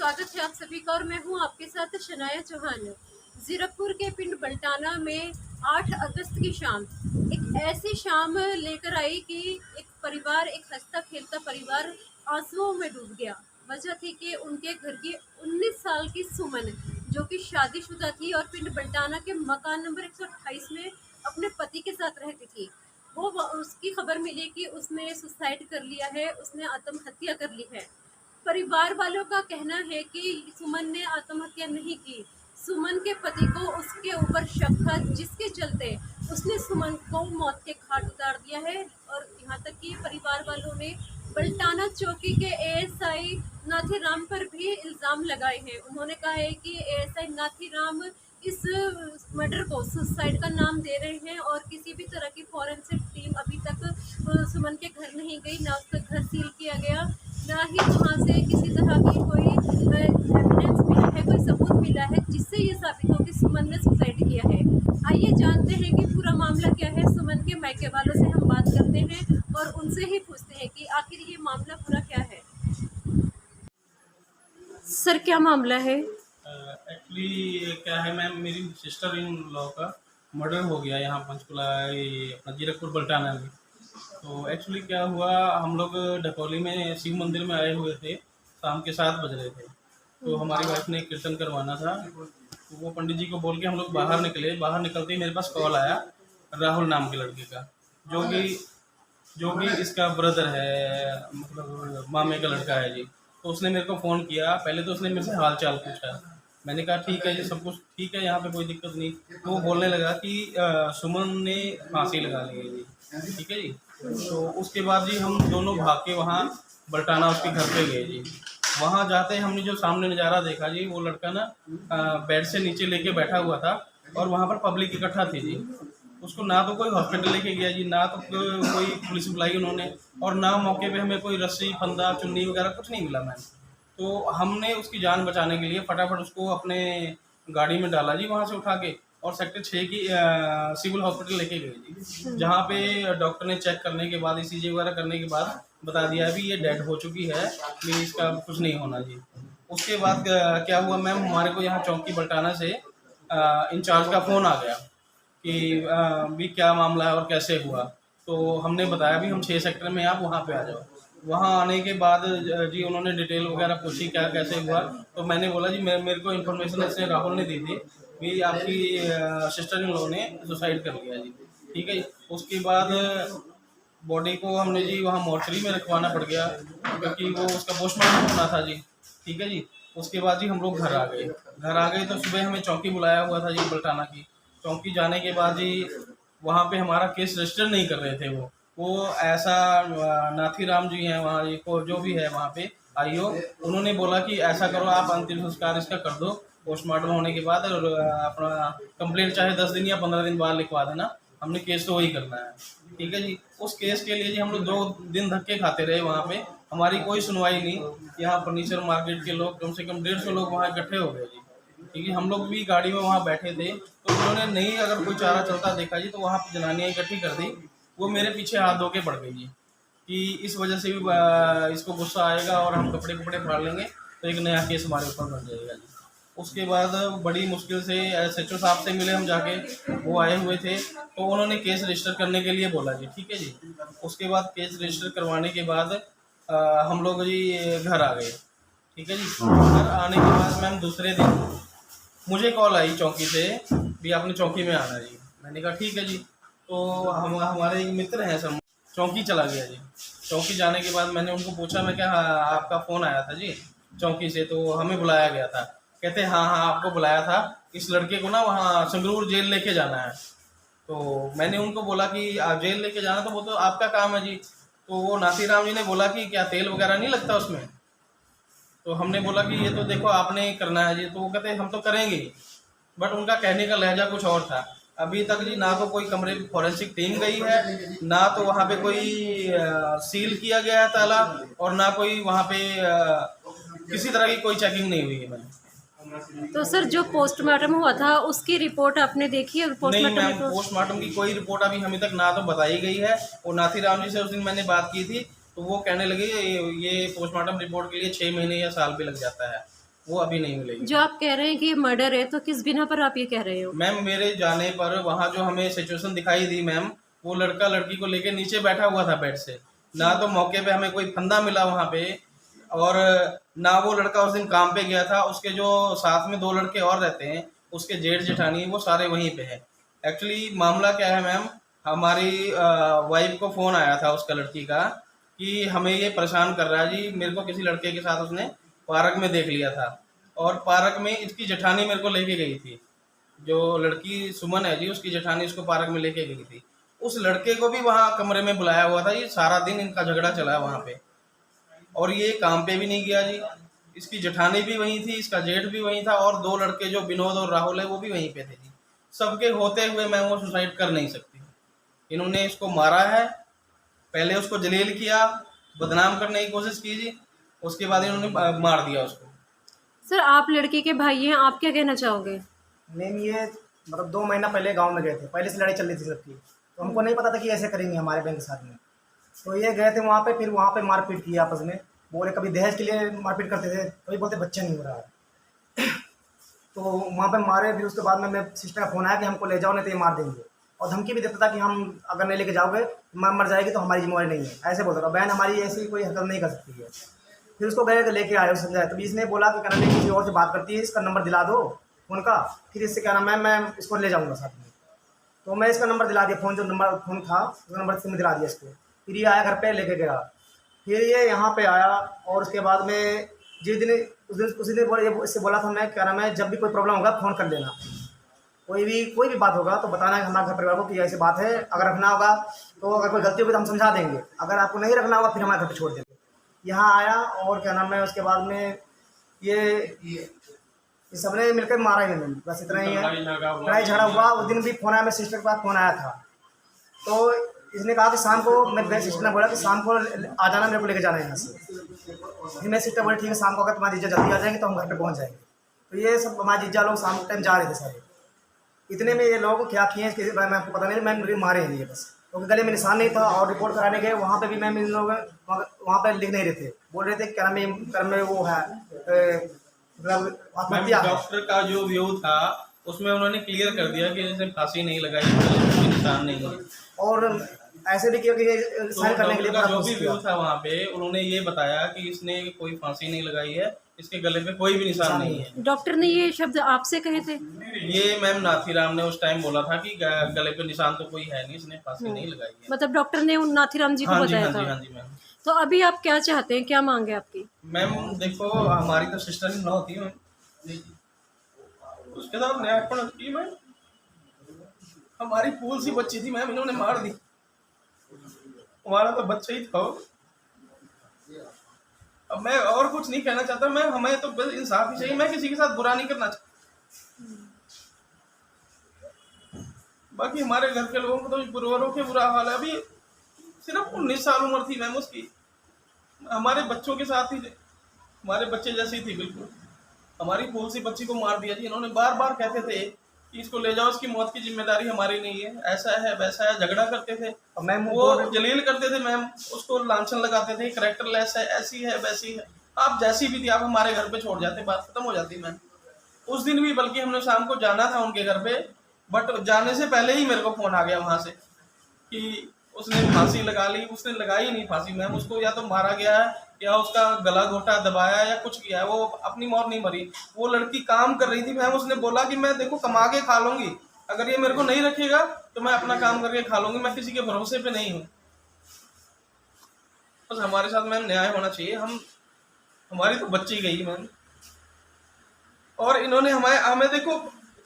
स्वागत है आप सभी का और मैं हूं आपके साथ शनाया चौहान। जीरकपुर के पिंड बल्टाना में 8 अगस्त की शाम एक ऐसी शाम लेकर आई कि एक परिवार, एक हंसता खेलता परिवार आंसुओं में डूब गया। वजह थी कि उनके घर की 19 साल की सुमन, जो कि शादीशुदा थी और पिंड बल्टाना के मकान नंबर 128 में अपने पति के साथ रहती थी। वो उसकी खबर मिली कि उसने सुसाइड कर लिया है, उसने आत्महत्या कर ली है। परिवार वालों का कहना है कि सुमन ने आत्महत्या नहीं की। सुमन के पति को उसके ऊपर शक था, जिसके चलते उसने सुमन को मौत के घाट उतार दिया है। और यहाँ तक कि परिवार वालों ने बल्टाना चौकी के एएसआई नाथीराम पर भी इल्ज़ाम लगाए हैं। उन्होंने कहा है कि एएसआई नाथीराम इस मर्डर को सुसाइड का नाम दे रहे हैं और किसी भी तरह की फॉरेंसिक टीम अभी तक सुमन के घर नहीं गई, ना उसका घर सील किया गया, ना ही वहाँ से किसी तरह की कोई एविडेंस मिला है, कोई सबूत मिला है जिससे ये साबित हो कि सुमन ने सुसाइड किया है। आइए जानते हैं कि पूरा मामला क्या है। सुमन के मायके वालों से हम बात करते हैं और उनसे ही पूछते हैं कि आखिर ये मामला पूरा क्या है। सर, क्या मामला है? एक्चुअली क्या है मैम, मेरी सिस्टर इन लॉ का मर्डर हो गया यहाँ पंचकुला, ये अपना जीरकपुर बल्टाना में। तो एक्चुअली क्या हुआ, हम लोग ढकोली में शिव मंदिर में आए हुए थे, शाम के 7 बज रहे थे। तो हमारी वाइफ ने कीर्तन करवाना था, तो वो पंडित जी को बोल के हम लोग बाहर निकले। बाहर निकलते ही मेरे पास कॉल आया राहुल नाम के लड़के का, जो कि इसका ब्रदर है, मतलब मामे का लड़का है जी। तो उसने मेरे को फ़ोन किया। पहले तो उसने मेरे से हाल चाल पूछा। मैंने कहा ठीक है जी, सब कुछ ठीक है, यहाँ पे कोई दिक्कत नहीं। तो वो बोलने लगा कि सुमन ने फांसी लगा ली है जी। ठीक है जी। तो उसके बाद जी हम दोनों भाग के वहाँ बल्टाना उसके घर पे गए जी। वहाँ जाते ही हमने जो सामने नज़ारा देखा जी, वो लड़का ना बेड से नीचे लेके बैठा हुआ था और वहाँ पर पब्लिक इकट्ठा थी जी। उसको ना तो कोई हॉस्पिटल लेके गया जी, ना तो कोई पुलिस बुलाई उन्होंने, और ना मौके पे हमें कोई रस्सी, फंदा, चुन्नी वगैरह कुछ नहीं मिला मैम। तो हमने उसकी जान बचाने के लिए फटाफट उसको अपने गाड़ी में डाला जी, वहाँ से उठा के, और सेक्टर 6 की सिविल हॉस्पिटल लेके गए जी। जहाँ पे डॉक्टर ने चेक करने के बाद, ईसीजी वगैरह करने के बाद बता दिया अभी ये डेड हो चुकी है, भी इसका कुछ नहीं होना जी। उसके बाद क्या हुआ मैम, हमारे को यहाँ चौकी बल्टाना से इंचार्ज का फ़ोन आ गया कि भी क्या मामला है और कैसे हुआ। तो हमने बताया भी हम 6 सेक्टर में, आप वहाँ पे आ जाओ। वहाँ आने के बाद जी उन्होंने डिटेल वगैरह पूछी क्या कैसे हुआ। तो मैंने बोला जी मेरे को इन्फॉर्मेशन इसने राहुल ने दी थी भी आपकी सिस्टर इन लॉ ने सुसाइड कर लिया जी। ठीक है जी। उसके बाद बॉडी को हमने जी वहाँ मोर्चरी में रखवाना पड़ गया, क्योंकि वो उसका पोस्टमार्टम होना था जी। ठीक है जी। उसके बाद जी हम लोग घर आ गए। तो सुबह हमें चौकी बुलाया हुआ था जी बल्टाना की। चौकी जाने के बाद जी वहाँ पे हमारा केस रजिस्टर नहीं कर रहे थे। वो ऐसा नाथीराम जी हैं वहाँ, ये को जो भी है वहाँ पे आईओ, उन्होंने बोला कि ऐसा करो, आप अंतिम संस्कार इसका कर दो पोस्टमार्टम होने के बाद, और अपना कंप्लेंट चाहे 10 दिन या 15 दिन बाद लिखवा देना, हमने केस तो वही करना है। ठीक है जी। उस केस के लिए जी हम लोग 2 दिन धक्के खाते रहे वहाँ पे, हमारी कोई सुनवाई नहीं। यहाँ फर्नीचर मार्केट के लोग कम से कम 150 लोग वहाँ इकट्ठे हो गए जी। ठीक है। हम लोग भी गाड़ी में वहाँ बैठे थे, तो उन्होंने नहीं अगर कोई चारा चलता देखा जी, तो वहाँ पर जनानियाँ इकट्ठी कर दी। वो मेरे पीछे हाथ धो के पड़ गई जी कि इस वजह से भी इसको गुस्सा आएगा और हम कपड़े फाड़ लेंगे, तो एक नया केस हमारे ऊपर बन जाएगा जी। उसके बाद बड़ी मुश्किल से एसएचओ साहब से मिले हम जाके, वो आए हुए थे, तो उन्होंने केस रजिस्टर करने के लिए बोला जी। ठीक है जी। उसके बाद केस रजिस्टर करवाने के बाद हम लोग जी घर आ गए। ठीक है जी। घर आने के बाद मैम दूसरे दिन मुझे कॉल आई चौकी से भी आपने चौकी में आना जी। मैंने कहा ठीक है जी। तो हमारे एक मित्र हैं सब, चौकी चला गया जी। चौकी जाने के बाद मैंने उनको पूछा, मैं क्या आपका फ़ोन आया था जी चौकी से, तो हमें बुलाया गया था। कहते हाँ आपको बुलाया था, इस लड़के को ना वहाँ संगरूर जेल लेके जाना है। तो मैंने उनको बोला कि आप जेल लेके जाना, तो वो तो आपका काम है जी। तो वो नाथीराम जी ने बोला कि क्या तेल वगैरह नहीं लगता उसमें। तो हमने बोला कि ये तो देखो आपने करना है जी। तो वो कहते हम तो करेंगे, बट उनका कहने का लहजा कुछ और था। अभी तक जी ना तो कोई कमरे में फॉरेंसिक टीम गई है, ना तो वहाँ पे कोई सील किया गया है ताला, और ना कोई वहाँ पे किसी तरह की कोई चेकिंग नहीं हुई है मैम। तो सर, जो पोस्टमार्टम हुआ था उसकी रिपोर्ट आपने देखी है? नहीं मैम, पोस्टमार्टम की कोई रिपोर्ट अभी हमें तक ना तो बताई गई है। और नाथीराम जी से उस दिन मैंने बात की थी, तो वो कहने लगे ये पोस्टमार्टम रिपोर्ट के लिए 6 महीने या साल भी लग जाता है। वो अभी नहीं मिलेगी। जो आप कह रहे हैं कि मर्डर है, तो किस बिना पर आप ये कह रहे हो? मैम मेरे जाने पर वहाँ जो हमें सिचुएशन दिखाई दी मैम, वो लड़का लड़की को लेके नीचे बैठा हुआ था बेड से। ना तो मौके पे हमें कोई फंदा मिला वहाँ पे, और ना वो लड़का उस दिन काम पे गया था। उसके जो साथ में 2 लड़के और रहते हैं, उसके जेठ जेठानी, वो सारे वहीं पे हैं। एक्चुअली मामला क्या है मैम, हमारी वाइफ को फ़ोन आया था उसका लड़की का कि हमें ये परेशान कर रहा है जी, मेरे को किसी लड़के के साथ उसने पार्क में देख लिया था, और पार्क में इसकी जेठानी मेरे को लेके गई थी। जो लड़की सुमन है जी, उसकी जेठानी उसको पार्क में लेके गई थी। उस लड़के को भी वहाँ कमरे में बुलाया हुआ था। ये सारा दिन इनका झगड़ा चला है वहाँ पे, और ये काम पे भी नहीं गया जी। इसकी जेठानी भी वहीं थी, इसका जेठ भी वहीं था, और 2 लड़के जो विनोद और राहुल है वो भी वहीं पे थे जी। सबके होते हुए मैं वो सुसाइड कर नहीं सकती। इन्होंने इसको मारा है, पहले उसको जलील किया, बदनाम करने की कोशिश की जी, उसके बाद इन्होंने मार दिया उसको। सर, आप लड़के के भाई हैं, आप क्या कहना चाहोगे? मैम ये मतलब 2 महीना पहले गांव में गए थे, पहले से लड़ाई चल रही थी सबकी, तो हमको नहीं पता था कि ऐसे करेंगे हमारे बैंक के साथ में। तो ये गए थे वहाँ पे, फिर वहाँ पे मारपीट की आपस में। बोले कभी दहेज के लिए मारपीट करते थे, कभी बोलते बच्चा नहीं हो रहा है। तो वहाँ पे मारे, फिर उसके बाद में मेरे सिस्टर का फ़ोन आया कि हमको ले जाओ नहीं तो ये मार देंगे, और धमकी भी देता था कि हम अगर नहीं लेके जाओगे माँ मर जाएगी तो हमारी जिम्मेवारी नहीं है, ऐसे बोलता था। बहन हमारी ऐसी कोई हरकत नहीं कर सकती है। फिर उसको गए लेके आए, समझाया। तो इसने बोला कि क्या नाम है, किसी और से बात करती है, इसका नंबर दिला दो फ़ोन का, फिर इससे क्या नाम है मैं इसको ले जाऊँगा साथ में। तो मैं इसका नंबर दिला दिया, फ़ोन जो नंबर फ़ोन था उसका नंबर से मैं दिला दिया इसको। फिर ये आया घर पे लेके गया, फिर ये यहाँ पे आया, और उसके बाद में जिस दिन उसी दिन बोला, इससे बोला था मैं क्या नाम है, जब भी कोई प्रॉब्लम होगा फ़ोन कर लेना, कोई भी बात होगा तो बताना है हमारे घर परिवार को कि ऐसी बात है। अगर रखना होगा तो अगर कोई गलती होगी तो हम समझा देंगे, अगर आपको नहीं रखना होगा फिर हमारे घर पे छोड़ देंगे। यहाँ आया, और क्या नाम है उसके बाद में ये सबने मिलकर मारा ही नहीं, बस इतना ही है। लड़ाई झगड़ा हुआ, उस दिन भी फ़ोन आया, मेरे सिस्टर के पास फ़ोन आया था। तो इसने कहा कि शाम को, मेरे सिस्टर ने बोला कि शाम को आ जाना, मेरे को लेके जाना है यहाँ से। फिर मेरे सिस्टर बोले ठीक है, शाम को अगर तुम्हारी जीजा जल्दी आ जाएंगे तो हम घर पे पहुँच जाएंगे। तो ये सब हमारे जीजा लोग शाम के टाइम जा रहे थे सारे। इतने में ये लोग क्या किए इसके मैं आपको पता नहीं, मैम मुझे मारे हैं ये बस, क्योंकि गले में निशान नहीं था। और रिपोर्ट कराने गए वहाँ पे भी मैम इन लोग वहाँ पे लिख नहीं रहे थे, बोल रहे थे क्या नाम है कर्म में वो है मतलब मैम आत्महत्या है। डॉक्टर का जो व्यू था उसमें उन्होंने क्लियर कर दिया कि जैसे फांसी नहीं लगाई, कोई निशान नहीं है। और ऐसे भी किया कि तो साइन करने के लिए डॉक्टर का बड़ा जो भी कोशिश व्यू किया, था वहाँ पे, उन्होंने ये बताया कि इसने कोई फांसी नहीं लगाई है, इसके गले पे कोई भी निशान नहीं है। डॉक्टर ने ये शब्द आपसे कहे थे? ये मैम नाथीराम ने उस टाइम बोला था कि गले पे निशान तो कोई है नहीं, इसने फांसी नहीं लगाई है। मतलब डॉक्टर ने उन नाथीराम जी को हाँ जी, बताया हाँ जी, था? हाँ जी मैम। तो अभी आप क्या चाहते हैं, क्या मांग है आपकी? मैम देखो, हमारी तो सिस्टर इन लॉ होती है मैम, उसके साथ न्यायपण की मैम। हमारी फूल सी बच्ची थी मैम, इन्होंने मार दी। हमारा तो बच्चा ही था वो। अब मैं और कुछ नहीं कहना चाहता मैम, हमें तो बस इंसाफ ही चाहिए। मैं किसी के साथ बुरा नहीं करना चाहता। बाकी हमारे घर के लोगों को तो बुरों के बुरा हाल है। अभी सिर्फ 19 साल उम्र थी मैम उसकी, हमारे बच्चों के साथ ही थे, हमारे बच्चे जैसी थी बिल्कुल। हमारी फूल सी बच्ची को मार दिया जी इन्होंने। बार बार कहते थे कि इसको ले जाओ, इसकी मौत की जिम्मेदारी हमारी नहीं है, ऐसा है वैसा है, झगड़ा करते थे। और मैम वो जलील करते थे मैम, उसको लांछन लगाते थे, कैरेक्टर लेस है, ऐसी है वैसी है। आप जैसी भी थी, आप हमारे घर पे छोड़ जाते, बात खत्म हो जाती मैम। उस दिन भी बल्कि हमने शाम को जाना था उनके घर पे, बट जाने से पहले ही मेरे को फोन आ गया वहां से कि उसने फांसी लगा ली। उसने लगाई नहीं फांसी मैम, उसको या तो मारा गया है या उसका गला घोटा दबाया या कुछ किया है, वो अपनी मौत नहीं मरी। वो लड़की काम कर रही थी मैम, उसने बोला कि मैं देखो कमा के खा लूंगी, अगर ये मेरे को नहीं रखेगा तो मैं अपना काम करके खा लूंगी, मैं किसी के भरोसे पे नहीं हूँ। बस हमारे साथ मैम न्याय होना चाहिए। हमारी तो बच्ची गई मैम, और इन्होंने हमें देखो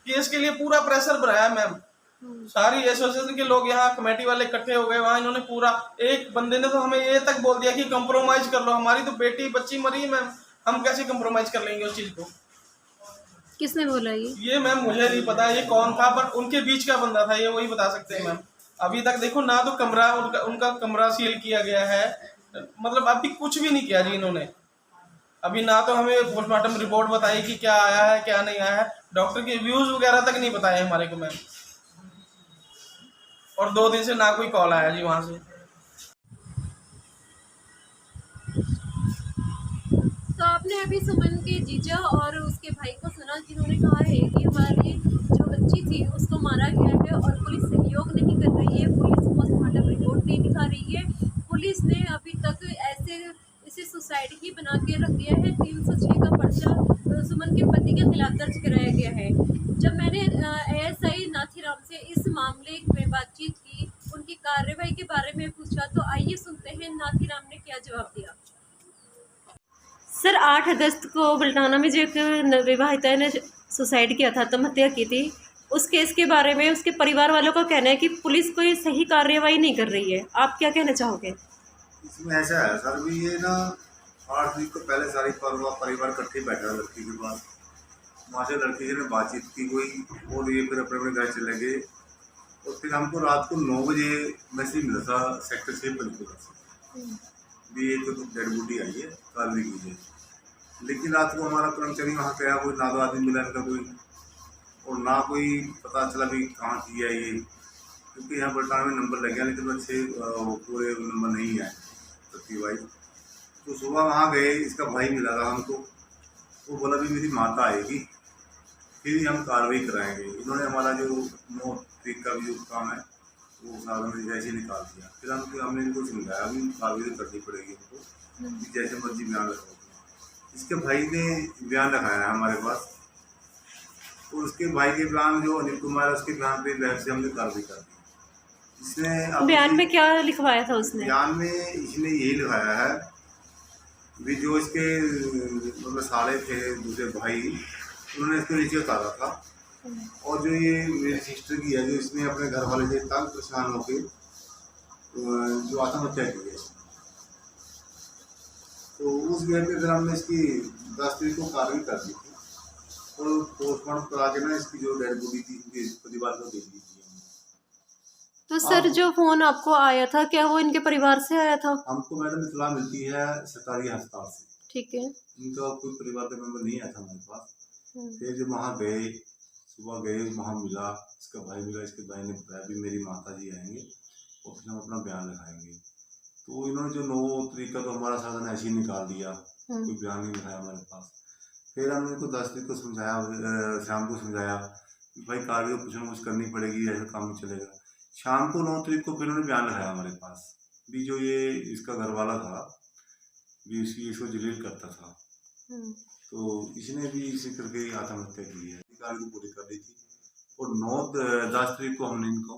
केस के लिए पूरा प्रेशर बनाया मैम। सारी एसोसिएशन के लोग यहाँ कमेटी वाले इकट्ठे हो गए, वहाँ इन्होंने पूरा, एक बंदे ने तो हमें ये तक बोल दिया कि कंप्रोमाइज कर लो, हमारी तो बेटी बच्ची मरी है मैम, हम कैसे कंप्रोमाइज कर लेंगे उस चीज को। किसने बोला ये मैम मुझे नहीं पता ये कौन था, बट उनके बीच का बंदा था, ये वही बता सकते हैं मैम। अभी तक देखो ना तो कमरा उनका कमरा सील किया गया है, मतलब अभी कुछ भी नहीं किया जी इन्होंने। अभी ना तो हमें पोस्टमार्टम रिपोर्ट बताई कि क्या आया है क्या नहीं आया है, डॉक्टर के व्यूज वगैरह तक नहीं बताए हमारे को मैम। और 2 दिन से ना कोई कॉल आया जी वहाँ से। तो आप आपने अभी सुमन के जीजा और उसके भाई को सुना, जिन्होंने कहा है कि हमारी जो बच्ची थी उसको मारा गया है और पुलिस सहयोग नहीं कर रही है, पुलिस पोस्टमार्टम रिपोर्ट नहीं दिखा रही है। पुलिस ने अभी तक इसे सुसाइड ही बना के रख दिया है। 306 का पर्चा सुमन के पति के खिलाफ दर्ज कराया गया है। जब मैंने एएसआई नाथीराम से इस मामले में बातचीत की, उनकी कार्रवाई के बारे में पूछा, तो आइए सुनते हैं नाथीराम ने क्या जवाब दिया। सर, 8 अगस्त को बल्टाना में जो एक नवविवाहिता ने सुसाइड किया था, आत्महत्या की थी, उस केस के बारे में उसके परिवार वालों का कहना है कि पुलिस कोई सही कार्रवाई नहीं कर रही है। आप क्या कहना चाहोगे? इसमें ऐसा है सर, भी ये ना 8 वीक को पहले सारी परिवार इकट्ठे बैठा लड़की के पास, वहाँ से लड़की से बातचीत की कोई और ये फिर अपने अपने घर चले गए। और फिर हमको रात को 9 बजे मैसेज मिला था सेक्टर 6 पंचकुला से भी एक तो डेड बॉडी आई है, कार्रवाई कीजिए। लेकिन रात को हमारा कर्मचारी वहाँ गया, कोई ना दो आदमी मिला इनका कोई, और ना कोई पता चला भी कहाँ की है ये, क्योंकि यहाँ बल्टाना में नंबर लग गया लेकिन अच्छे पूरे नंबर नहीं आए सत्ती भाई। तो सुबह वहाँ गए, इसका भाई मिला था हमको, वो बोला भी मेरी माता आएगी फिर ही हम कार्रवाई कराएंगे। इन्होंने हमारा जो 9 तारीख का भी जो काम है वो साधन में जैसे निकाल दिया। फिर हमने इनको समझाया भी कार्रवाई तो करनी पड़ेगी इनको, जैसे मर्जी बयान लगाओ। इसके भाई ने बयान लगाया है हमारे पास, और उसके भाई के बयान जो अनिल कुमार है उसके बयान पे वैब से हमने कार्रवाई कर दी। इसने बयान में क्या लिखवाया था उसने? बयान में इसने यही लिखाया है भी जो इसके मतलब साले थे दूसरे भाई, उन्होंने इसको नीचे उतारा था। और जो ये मेरी सिस्टर की है, जो इसने अपने घर वाले से तंग परेशान होकर जो आत्महत्या की है, तो उस घर पे फिर हमने इसकी 10 तारीख को कार्रवाई कर दी थी और पोस्टमार्टम करा के ना इसकी जो डेड बॉडी थी इनके परिवार को दे दी थी। तो सर, जो फोन आपको आया था, क्या वो इनके परिवार से आया था? हमको मैडम इतला मिलती है सरकारी अस्पताल से, ठीक है। इनका कोई परिवार का मेंबर नहीं आया था हमारे पास। फिर जब वहाँ गए, सुबह गए, वहाँ मिला, इसका भाई मिला, इसके भाई ने बताया भी मेरी माता जी आएंगे और फिर हम अपना बयान लिखाएंगे। तो इन्होंने जो 9 तारीख का तो हमारा साधन ऐसे ही निकाल दिया, कोई बयान नहीं लिखाया हमारे पास। फिर हमने इनको 10 तारीख को समझाया, शाम को समझाया कि भाई कार्रवाई कुछ ना कुछ करनी पड़ेगी, ऐसा काम नहीं चलेगा। शाम को 9 तारीख को फिर उन्होंने बयान लिखाया हमारे पास भी जो ये इसका घर वाला था भी इसको जलील करता था, तो इसने भी इसी करके आत्महत्या की है। कार्रवाई पूरी कर दी थी और 9-10 तारीख को हमने इनको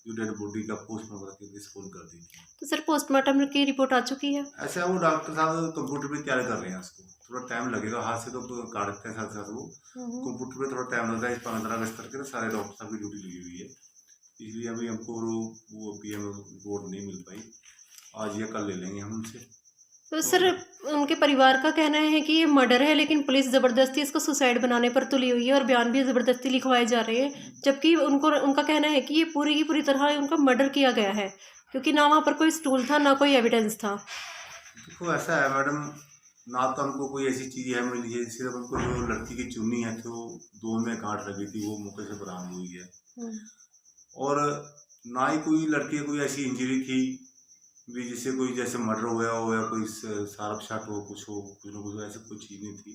जो डेड बॉडी का पोस्टमार्टम करके डिस्पोज कर दी थी। तो सर, पोस्टमार्टम की रिपोर्ट आ चुकी है? ऐसा वो डॉक्टर साहब कंप्यूटर पे तैयार कर रहे हैं, उसको थोड़ा टाइम लगेगा, हाथ से तो काटते हैं साथ साथ वो कंप्यूटर पे थोड़ा टाइम लगता है। 15 अगस्त तक के सारे डॉक्टर साहब की ड्यूटी लगी हुई है, इसलिए अभी हमको वो PM रिपोर्ट नहीं मिल पाई, आज या कल ले लेंगे हम उनसे। तो सर, उनके परिवार का कहना है कि ये मर्डर है, लेकिन पुलिस ज़बरदस्ती इसको सुसाइड बनाने पर तुली हुई है और बयान भी ज़बरदस्ती लिखवाए जा रहे हैं, जबकि उनका कहना है कि ये पूरी की पूरी तरह उनका मर्डर किया गया है, क्योंकि ना वहाँ पर कोई स्टूल था, ना कोई एविडेंस था। देखो ऐसा है मैडम, ना तो हमको कोई ऐसी चीज़ है मिली है, सिर्फ हमको जो लड़की की चुन्नी है तो 2 में गांठ लगी थी, वो मौके से बरामद हुई है। और ना ही कोई लड़की कोई ऐसी इंजरी थी भी जिससे कोई जैसे मर्डर हुआ हो या कोई शार्प शॉट हो, कुछ ना कुछ ऐसे कोई चीज़ नहीं थी।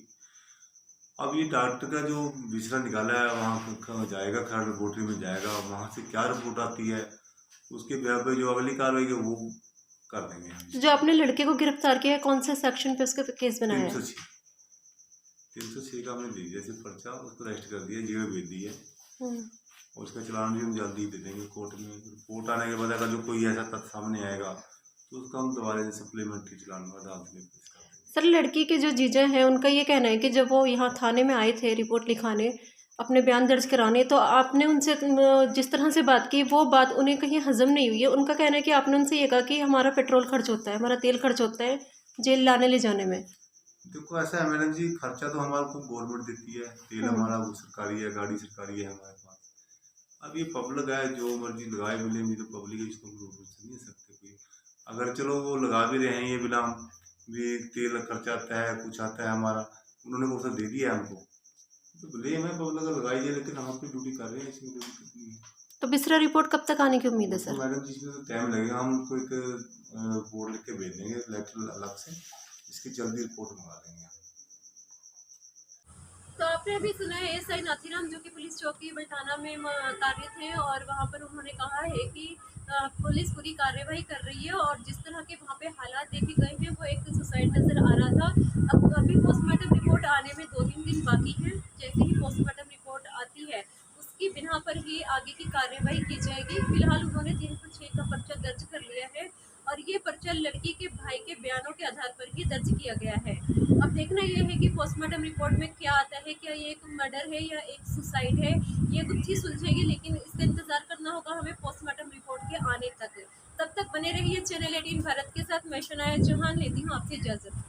अब ये डॉक्टर का जो विसरा निकाला है वहाँ जाएगा, खैर लेबोरेटरी में जाएगा, वहाँ से क्या रिपोर्ट आती है उसके बेहद पे जो अगली कार्रवाई है वो कर देंगे। जो आपने लड़के को गिरफ्तार किया है, कौन से सेक्शन पे उसका केस बनाया है? 306 का हमने दे दिया सिर्फ पर्चा, उसको अरेस्ट कर दिया, जेल भेज दी है और उसका चलान भी हम जल्दी दे देंगे कोर्ट में। रिपोर्ट आने के बाद अगर जो कोई ऐसा तथ्य सामने आएगा तो उसका हम दोबारा से सप्लीमेंट्री चलान डाल देंगे। सर, लड़की के जो जीजा हैं उनका ये कहना है कि जब वो यहाँ थाने में आए थे रिपोर्ट लिखाने, अपने बयान दर्ज कराने, तो आपने उनसे जिस तरह से बात की, वो बात उन्हें कहीं हजम नहीं हुई है। उनका कहना है कि आपने उनसे ये कहा कि हमारा पेट्रोल खर्च होता है, हमारा तेल खर्च होता है जेल लाने ले जाने में। देखो ऐसा है मैडम जी, खर्चा तो हमारे को गवर्नमेंट देती है, तेल हमारा वो सरकारी है, गाड़ी सरकारी है हमारे पास। अब ये पब्लिक है, जो मर्जी लगाए मिले नहीं, तो पब्लिक इसको रोक नहीं सकते कोई। अगर चलो वो लगा भी रहे हैं ये बिना भी तेल खर्चा आता है, कुछ आता है हमारा, उन्होंने वो सब दे दिया हमको, तो ब्लेम है पब्लिक लगाइए, लेकिन हम अपनी ड्यूटी कर रहे हैं, इसमें कोई दिक्कत नहीं है। तो बिस्रा रिपोर्ट कब तक आने की उम्मीद है सर? तो मैडम जी इसमें तो टाइम लगेगा, हम उनको एक बोर्ड लिख के भेज देंगे लेटर अलग से, इसकी जल्दी रिपोर्ट मंगा लेंगे। तो आपने अभी सुना है एएसआई नाथीराम जो कि पुलिस चौकी बल्टाना में कार्यरत हैं और वहाँ पर उन्होंने कहा है कि पुलिस पूरी कार्रवाई कर रही है और जिस तरह के वहाँ पे हालात देखे गए हैं वो एक सुसाइड नज़र आ रहा था। अब अभी पोस्टमार्टम रिपोर्ट आने में 2-3 दिन बाकी हैं। जैसे ही पोस्टमार्टम रिपोर्ट आती है उसकी बिना पर ही आगे की कार्रवाई की जाएगी। फिलहाल उन्होंने 306 का पर्चा दर्ज कर लिया है और ये पर्चा लड़की के भाई के बयानों के आधार पर ही दर्ज किया गया है। अब देखना ये है कि पोस्टमार्टम रिपोर्ट में क्या आता है, क्या ये एक मर्डर है या एक सुसाइड है, ये गुत्थी सुलझेगी, लेकिन इसका इंतज़ार करना होगा हमें पोस्टमार्टम रिपोर्ट के आने तक। तब तक बने रहिए चैनल 18 भारत के साथ। मैं शनाया चौहान लेती हूँ आपसे इजाज़त।